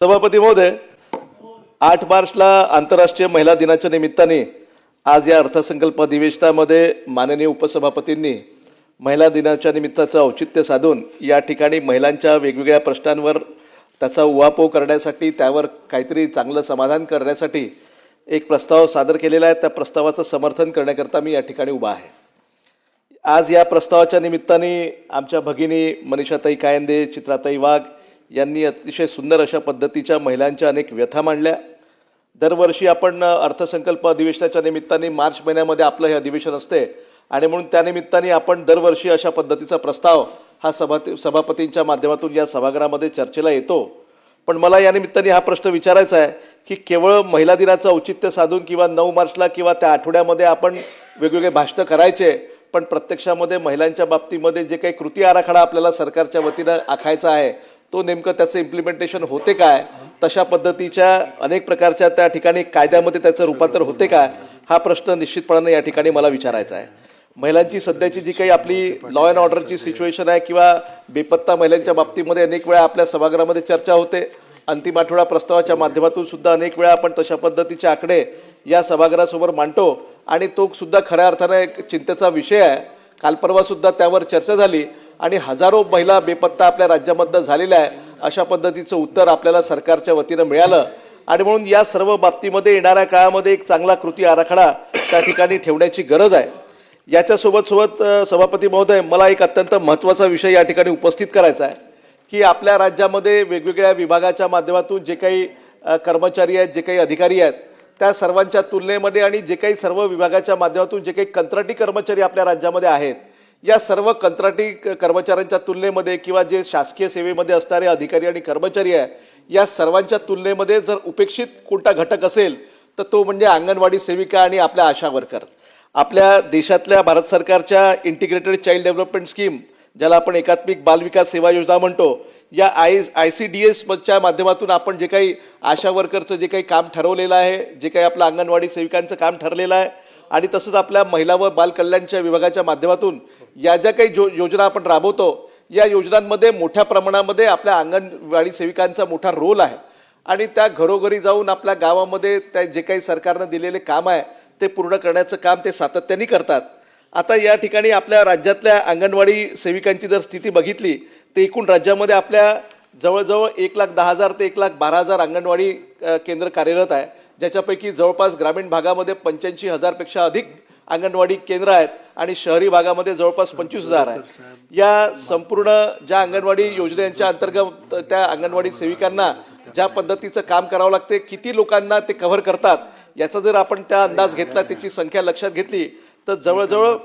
सभापती महोदय, 8 मार्चला आंतरराष्ट्रीय महिला दिनाच्या निमित्ताने आज या अर्थसंकल्प अधिवेशनामध्ये माननीय उपसभापतींनी महिला दिनाच्या निमित्ताचं औचित्य साधून या ठिकाणी महिलांच्या वेगवेगळ्या प्रश्नांवर त्याचा उहापोह करण्यासाठी, त्यावर काहीतरी चांगलं समाधान करण्यासाठी एक प्रस्ताव सादर केलेला आहे. त्या प्रस्तावाचं समर्थन करण्याकरता मी या ठिकाणी उभा आहे. आज या प्रस्तावाच्या निमित्ताने आमच्या भगिनी मनीषाताई कायंदे, चित्राताई वाघ यांनी अतिशय सुंदर अशा पद्धतीच्या महिलांच्या अनेक व्यथा मांडल्या. दरवर्षी आपण अर्थसंकल्प अधिवेशनाच्या निमित्ताने मार्च महिन्यामध्ये आपलं हे अधिवेशन असते आणि म्हणून त्यानिमित्ताने आपण दरवर्षी अशा पद्धतीचा प्रस्ताव हा सभापतींच्या माध्यमातून या सभागृहामध्ये चर्चेला येतो. पण मला या निमित्ताने हा प्रश्न विचारायचा आहे की केवळ महिला दिनाचं औचित्य साधून किंवा 9 मार्चला किंवा त्या आठवड्यामध्ये आपण वेगवेगळे भाषणं करायचे, पण प्रत्यक्षामध्ये महिलांच्या बाबतीमध्ये जे काही कृती आराखडा आपल्याला सरकारच्या वतीनं आखायचा आहे तो नेमकं त्याचं इम्प्लिमेंटेशन होते काय, तशा पद्धतीच्या अनेक प्रकारच्या त्या ठिकाणी कायद्यामध्ये त्याचं रूपांतर होते काय, हा प्रश्न निश्चितपणाने या ठिकाणी मला विचारायचा आहे. महिलांची सध्याची जी काही आपली लॉ अँड ऑर्डरची सिच्युएशन आहे किंवा बेपत्ता महिलांच्या बाबतीमध्ये अनेक वेळा आपल्या सभागृहामध्ये चर्चा होते. अंतिम आठवडा प्रस्तावाच्या माध्यमातून सुद्धा अनेक वेळा आपण तशा पद्धतीचे आकडे या सभागृहासमोर मांडतो आणि तो सुद्धा खऱ्या अर्थाने एक चिंतेचा विषय आहे. काल परवा सुद्धा त्यावर चर्चा झाली आणि हजारो महिला बेपत्ता आपल्या राज्यामध्ये झालेल्या आहे अशा पद्धतीचं उत्तर आपल्याला सरकारच्या वतीनं मिळालं. आणि म्हणून या सर्व बाबतीमध्ये येणाऱ्या काळामध्ये एक चांगला कृती आराखडा त्या ठिकाणी ठेवण्याची गरज आहे. याच्यासोबत सभापती महोदय, मला एक अत्यंत महत्त्वाचा विषय या ठिकाणी उपस्थित करायचा आहे की आपल्या राज्यामध्ये वेगवेगळ्या विभागाच्या माध्यमातून जे काही कर्मचारी आहेत, जे काही अधिकारी आहेत, त्या सर्वांच्या तुलनेमध्ये आणि जे काही सर्व विभागाच्या माध्यमातून जे काही कंत्राटी कर्मचारी आपल्या राज्यामध्ये आहेत, या सर्व कंत्राटी कर्मचाऱ्यांच्या तुलनेमध्ये किंवा जे शासकीय सेवेमध्ये असणारे अधिकारी आणि कर्मचारी आहे, या सर्वांच्या तुलनेमध्ये जर उपेक्षित कोणता घटक असेल तर तो म्हणजे अंगणवाडी सेविका आणि आपल्या आशा वर्कर. आपल्या देशातल्या भारत सरकारच्या इंटिग्रेटेड चाइल्ड डेव्हलपमेंट स्कीम, ज्याला आपण एकात्मिक बालविकास सेवा योजना म्हणतो, या ICDSच्या माध्यमातून आपण जे काही आशा वर्करचं जे काही काम ठरवलेलं आहे, जे काही आपलं अंगणवाडी सेविकांचं काम ठरलेलं आहे आणि तसंच आपल्या महिला व बालकल्याणच्या विभागाच्या माध्यमातून या ज्या काही योजना आपण राबवतो, या योजनांमध्ये मोठ्या प्रमाणामध्ये आपल्या अंगणवाडी सेविकांचा मोठा रोल आहे आणि त्या घरोघरी जाऊन आपल्या गावामध्ये त्या जे काही सरकारनं दिलेले काम आहे ते पूर्ण करण्याचं काम ते सातत्याने करतात. आता या ठिकाणी आपल्या राज्यातल्या अंगणवाडी सेविकांची जर स्थिती बघितली तर एकूण राज्यामध्ये आपल्या जवळजवळ 1,10,000 ते 1,12,000 अंगणवाडी केंद्र कार्यरत आहे, ज्याच्यापैकी जवळपास ग्रामीण भागामध्ये 85,000पेक्षा अधिक अंगणवाडी केंद्र आहेत आणि शहरी भागामध्ये जवळपास 25,000 आहेत. या संपूर्ण ज्या अंगणवाडी योजनेच्या अंतर्गत त्या अंगणवाडी सेविकांना ज्या पद्धतीचं काम करावं लागते, किती लोकांना ते कव्हर करतात, याचा जर आपण त्या अंदाज घेतला, त्याची संख्या लक्षात घेतली तर जवळजवळ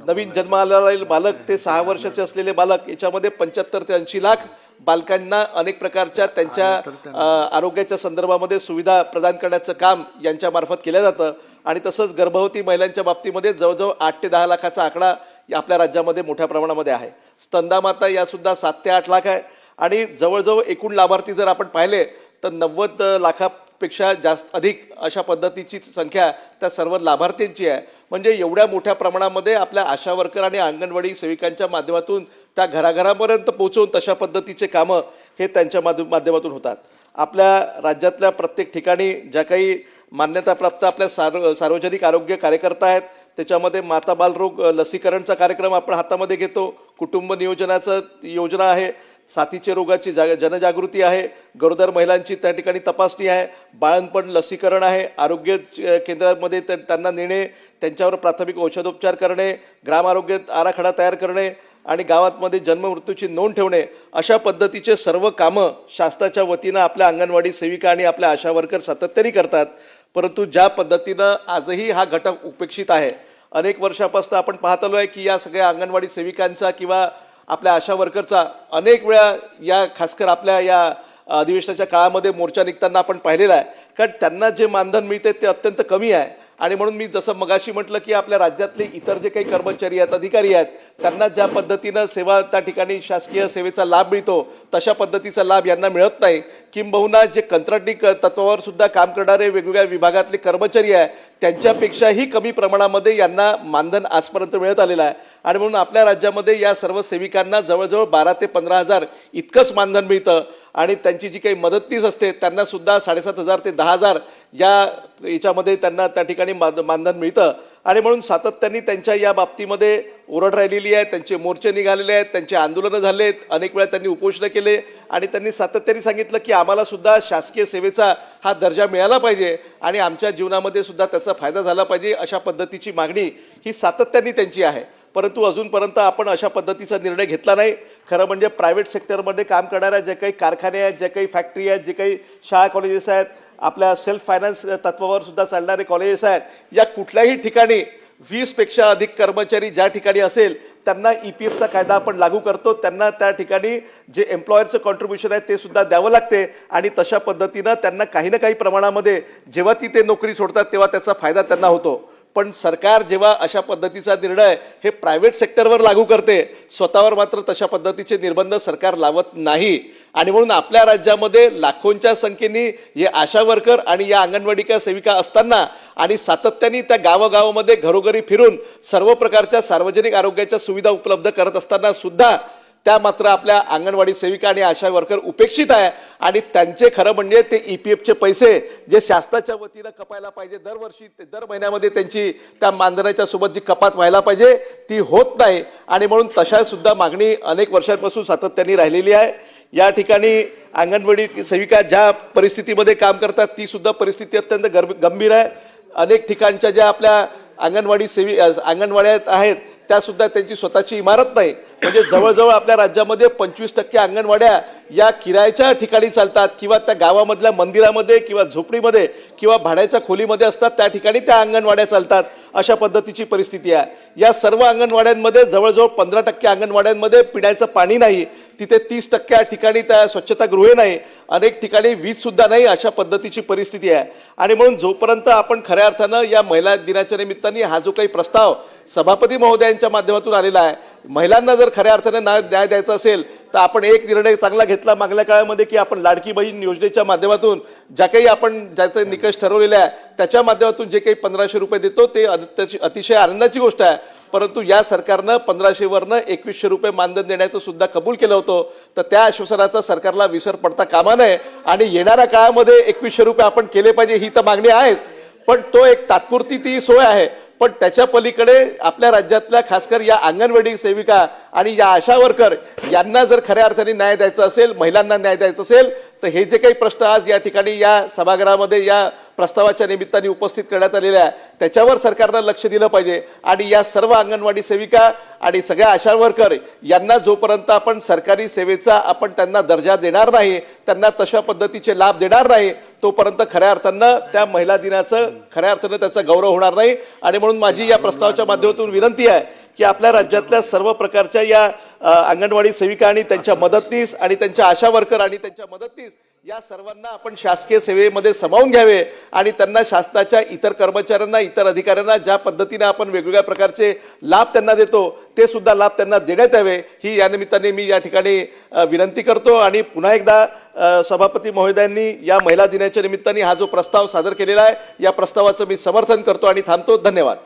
नवीन जन्माला बालक ते 6 वर्षाचे असलेले बालक याच्यामध्ये 75 ते 80 लाख बालकांना अनेक प्रकारच्या त्यांच्या आरोग्याच्या संदर्भामध्ये सुविधा प्रदान करण्याचं काम यांच्यामार्फत केलं जातं. आणि तसंच गर्भवती महिलांच्या बाबतीमध्ये जवळजवळ 8 ते 10 लाखाचा आकडा आपल्या राज्यामध्ये मोठ्या प्रमाणामध्ये आहे. स्तनदा या सुद्धा 7 ते 8 लाख आहे आणि जवळजवळ एकूण लाभार्थी जर आपण पाहिले तर 90 लाखापेक्षा जास्त अधिक अशा पद्धतीची संख्या त्या सर्व लाभार्थ्यांची आहे. म्हणजे एवढ्या मोठ्या प्रमाणामध्ये आपल्या आशा वर्कर आणि अंगणवाडी सेविकांच्या माध्यमातून त्या घराघरापर्यंत पोहोचवून तशा पद्धतीचे कामं हे त्यांच्या माध्यमातून होतात. आपल्या राज्यातल्या प्रत्येक ठिकाणी ज्या काही मान्यताप्राप्त आपल्या सार्वजनिक आरोग्य कार्यकर्ता आहेत, त्याच्यामध्ये माता बालरोग लसीकरणचा कार्यक्रम आपण हातामध्ये घेतो, कुटुंब नियोजनाचं योजना आहे, साथीच्या रोगाची जनजागृती आहे, गरोदर महिलांची त्या ठिकाणी तपासणी आहे, बाळंतपण लसीकरण आहे, आरोग्य केंद्रामध्ये त्यांना नेणे, त्यांच्यावर प्राथमिक औषधोपचार करणे, ग्राम आरोग्य आराखडा तयार करणे आणि गावांमध्ये जन्ममृत्यूची नोंद ठेवणे, अशा पद्धतीचे सर्व कामं शासनाच्या वतीनं आपल्या अंगणवाडी सेविका आणि आपल्या आशा वर्कर सातत्याने करतात. परंतु ज्या पद्धतीनं आजही हा घटक उपेक्षित आहे, अनेक वर्षापासून आपण पाहत आलो आहे की या सगळ्या अंगणवाडी सेविकांचा किंवा आपल्या आशा वर्करचा अनेक वेळा या खासकर आपल्या या अधिवेशनाच्या काळामध्ये मोर्चा निघताना आपण पाहिलेला आहे, कारण त्यांना जे मानधन मिळते ते अत्यंत कमी आहे. आणि म्हणून मी जसं मगाशी म्हटलं की आपल्या राज्यातले इतर जे काही कर्मचारी आहेत, अधिकारी आहेत, त्यांना ज्या पद्धतीनं सेवा त्या ठिकाणी शासकीय सेवेचा लाभ मिळतो तशा पद्धतीचा लाभ यांना मिळत नाही. किंबहुना जे कंत्राटी तत्वावर सुद्धा काम करणारे वेगवेगळ्या विभागातले कर्मचारी आहे त्यांच्यापेक्षाही कमी प्रमाणामध्ये यांना मानधन आजपर्यंत मिळत आलेलं आहे. आणि म्हणून आपल्या राज्यामध्ये या सर्व सेविकांना जवळजवळ 12 ते 15 हजार इतकंच मानधन मिळतं. आणि त्यांची जी काही मदतनीस असते त्यांना सुद्धा 7,500 ते 10,000 या याच्यामध्ये त्यांना त्या ठिकाणी मानधन मिळतं. आणि म्हणून सातत्याने त्यांच्या या बाबतीमध्ये ओरड राहिलेली आहे. त्यांचे मोर्चे निघालेले आहेत, त्यांचे आंदोलनं झालेत, अनेक वेळा त्यांनी उपोषणं केले आणि त्यांनी सातत्याने सांगितलं की आम्हाला सुद्धा शासकीय सेवेचा हा दर्जा मिळाला पाहिजे आणि आमच्या जीवनामध्ये सुद्धा त्याचा फायदा झाला पाहिजे. अशा पद्धतीची मागणी ही सातत्याने त्यांची आहे. परंतु अजूनपर्यंत आपण अशा पद्धतीचा निर्णय घेतला नाही. खरं म्हणजे प्रायव्हेट सेक्टरमध्ये काम करणाऱ्या जे काही कारखाने आहेत, जे काही फॅक्टरी आहेत, जे काही शाळा कॉलेजेस आहेत, आपल्या सेल्फ फायनान्स तत्वावर सुद्धा चालणारे कॉलेजेस आहेत, या कुठल्याही ठिकाणी 20पेक्षा अधिक कर्मचारी ज्या ठिकाणी असेल त्यांना EPFचा कायदा आपण लागू करतो. त्यांना त्या ठिकाणी जे एम्प्लॉयरचं कॉन्ट्रीब्युशन आहे ते सुद्धा द्यावं लागते आणि तशा पद्धतीनं त्यांना काही ना काही प्रमाणामध्ये जेव्हा ते नोकरी सोडतात तेव्हा त्याचा फायदा त्यांना होतो. पण सरकार जेव्हा अशा पद्धतीचा निर्णय हे प्रायव्हेट सेक्टरवर लागू करते, स्वतःवर मात्र तशा पद्धतीचे निर्बंध सरकार लावत नाही. आणि म्हणून आपल्या राज्यामध्ये लाखोंच्या संख्येने हे आशा वर्कर आणि या अंगणवाडी सेविका असताना आणि सातत्याने त्या गावागावामध्ये घरोघरी फिरून सर्व प्रकारच्या सार्वजनिक आरोग्याच्या सुविधा उपलब्ध करत असताना सुद्धा त्या मात्र आपल्या अंगणवाडी सेविका आणि आशा वर्कर उपेक्षित आहे. आणि त्यांचे खरं म्हणजे ते EPFचे पैसे जे शासनाच्या वतीनं कपायला पाहिजे दरवर्षी, ते दर महिन्यामध्ये त्यांची त्या मानधनाच्या सोबत जी कपात व्हायला पाहिजे ती होत नाही. आणि म्हणून तशा सुद्धा मागणी अनेक वर्षांपासून सातत्याने राहिलेली आहे. या ठिकाणी अंगणवाडी सेविका ज्या परिस्थितीमध्ये काम करतात ती सुद्धा परिस्थिती अत्यंत गंभीर आहे. अनेक ठिकाणच्या ज्या आपल्या अंगणवाड्या आहेत त्या सुद्धा त्यांची स्वतःची इमारत नाही. म्हणजे जवळजवळ आपल्या राज्यामध्ये 25% अंगणवाड्या या किरायाच्या ठिकाणी चालतात किंवा त्या गावामधल्या मंदिरामध्ये किंवा झोपडीमध्ये किंवा भाड्याच्या खोलीमध्ये असतात, त्या ठिकाणी त्या अंगणवाड्या चालतात. अशा पद्धतीची परिस्थिती आहे. या सर्व अंगणवाड्यांमध्ये जवळजवळ 15% अंगणवाड्यांमध्ये पिण्याचं पाणी नाही. तिथे 30% ठिकाणी त्या स्वच्छतागृहे नाही. अनेक ठिकाणी वीज सुद्धा नाही. अशा पद्धतीची परिस्थिती आहे. आणि म्हणून जोपर्यंत आपण खऱ्या अर्थानं या महिला दिनाच्या निमित्ताने हा जो काही प्रस्ताव सभापती महोदयांच्या माध्यमातून आलेला आहे, महिलांना जर खऱ्या अर्थाने न्याय द्यायचा असेल तर आपण एक निर्णय चांगला घेतला मागल्या काळामध्ये की आपण लाडकी बहीण योजनेच्या माध्यमातून ज्या काही आपण ज्याचे निकष ठरवलेले आहे त्याच्या माध्यमातून जे काही 1500 रुपये देतो ते अतिशय आनंदाची गोष्ट आहे. परंतु या सरकारनं 1500 वरनं 2100 रुपये मानधन देण्याचं सुद्धा कबूल केलं होतं. तर त्या आश्वासनाचा सरकारला विसर पडता कामा नये आणि येणाऱ्या काळामध्ये 2100 रुपये आपण केले पाहिजे ही तर मागणी आहेच. पण तो एक तात्पुरती ती सोय आहे. पण त्याच्या पलीकडे आपल्या राज्यातल्या खासकर या अंगणवाडी सेविका आणि या आशा वर्कर यांना जर खऱ्या अर्थाने न्याय द्यायचा असेल, महिलांना न्याय द्यायचा असेल तर हे जे काही प्रश्न आज या ठिकाणी या सभागृहामध्ये या प्रस्तावाच्या निमित्ताने उपस्थित करण्यात आलेले आहे त्याच्यावर सरकारनं लक्ष दिलं पाहिजे. आणि या सर्व अंगणवाडी सेविका आणि सगळ्या आशा वर्कर यांना जोपर्यंत आपण सरकारी सेवेचा आपण त्यांना दर्जा देणार नाही, त्यांना तशा पद्धतीचे लाभ देणार नाही, तोपर्यंत खऱ्या अर्थानं त्या महिला दिनाचं खऱ्या अर्थानं त्याचा गौरव होणार नाही. आणि म्हणून माझी या प्रस्तावाच्या माध्यमातून विनंती आहे की आपल्या राज्यातल्या सर्व प्रकारच्या या अंगणवाडी सेविका आणि त्यांच्या मदतनीस आणि त्यांच्या आशा वर्कर आणि त्यांच्या मदतनीस या सर्वांना आपण शासकीय सेवेमध्ये सामावून घ्यावे आणि त्यांना शासनाच्या इतर कर्मचाऱ्यांना, इतर अधिकाऱ्यांना ज्या पद्धतीने आपण वेगवेगळ्या प्रकारचे लाभ त्यांना देतो ते सुद्धा लाभ त्यांना देण्यात यावे ही या निमित्ताने मी या ठिकाणी विनंती करतो. आणि पुन्हा एकदा सभापती महोदयांनी या महिला दिनाच्या निमित्ताने हा जो प्रस्ताव सादर केलेला आहे या प्रस्तावाचं मी समर्थन करतो आणि थांबतो. धन्यवाद.